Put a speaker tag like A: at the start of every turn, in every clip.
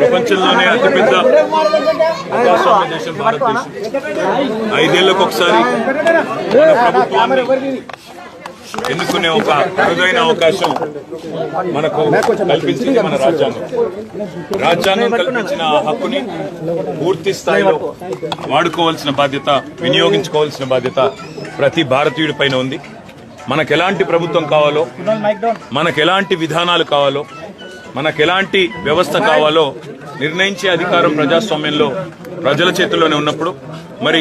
A: ప్రపంచంలోనే అతిపెద్ద ప్రజాస్వామ్య దేశం భారతదేశం. 5 ఏళ్లకు ఒకసారి మన ప్రభుత్వాన్ని ఎన్నుకునే ఒక అరుదైన అవకాశం మనకు కల్పించింది మన రాజ్యాంగం కల్పించిన ఆ హక్కుని పూర్తి స్థాయిలో వాడుకోవాల్సిన బాధ్యత, వినియోగించుకోవాల్సిన బాధ్యత ప్రతి భారతీయుడి పైన ఉంది. మనకెలాంటి ప్రభుత్వం కావాలో, మనకెలాంటి విధానాలు కావాలో, మనకెలాంటి వ్యవస్థ కావాలో నిర్ణయించే అధికారం ప్రజాస్వామ్యంలో ప్రజల చేతుల్లోనే ఉన్నప్పుడు మరి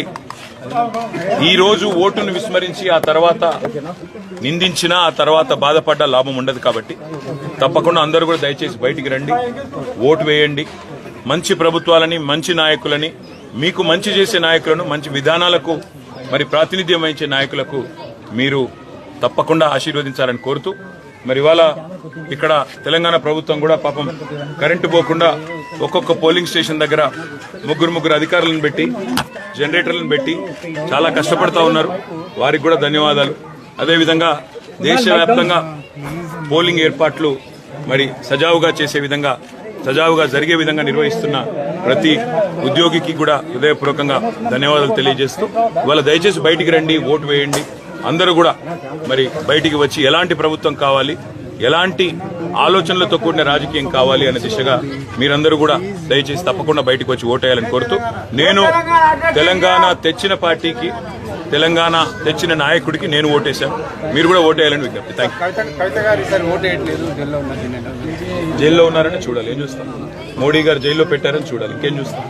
A: ఈ రోజు ఓటును విస్మరించి ఆ తర్వాత నిందించినా ఆ తర్వాత బాధపడ్డా లాభం ఉండదు. కాబట్టి తప్పకుండా అందరూ కూడా దయచేసి బయటికి రండి, ఓటు వేయండి. మంచి ప్రభుత్వాలని, మంచి నాయకులని, మీకు మంచి చేసే నాయకులను, మంచి విధానాలకు మరి ప్రాతినిధ్యం వహించే నాయకులకు మీరు తప్పకుండా ఆశీర్వదించాలని కోరుతూ మరి ఇవాళ ఇక్కడ తెలంగాణ ప్రభుత్వం కూడా పాపం కరెంటు పోకుండా ఒక్కొక్క పోలింగ్ స్టేషన్ దగ్గర ముగ్గురు అధికారులను పెట్టి, జనరేటర్లను పెట్టి చాలా కష్టపడతా ఉన్నారు. వారికి కూడా ధన్యవాదాలు. అదేవిధంగా దేశవ్యాప్తంగా పోలింగ్ ఏర్పాట్లు మరి సజావుగా జరిగే విధంగా నిర్వహిస్తున్న ప్రతి ఉద్యోగికి కూడా హృదయపూర్వకంగా ధన్యవాదాలు తెలియజేస్తూ ఇవాళ దయచేసి బయటికి రండి, ఓటు వేయండి. అందరూ కూడా మరి బయటికి వచ్చి ఎలాంటి ప్రభుత్వం కావాలి, ఎలాంటి ఆలోచనలతో కూడిన రాజకీయం కావాలి అనే దిశగా మీరందరూ కూడా దయచేసి తప్పకుండా బయటకు వచ్చి ఓటేయాలని కోరుతూ, నేను తెలంగాణ తెచ్చిన పార్టీకి, తెలంగాణ తెచ్చిన నాయకుడికి నేను ఓటేశాను. మీరు కూడా ఓటేయాలని విజ్ఞప్తి. జైల్లో ఉన్నారని చూడాలి, ఏం చూస్తాం. మోడీ గారు జైల్లో పెట్టారని చూడాలి, ఇంకేం చూస్తాం.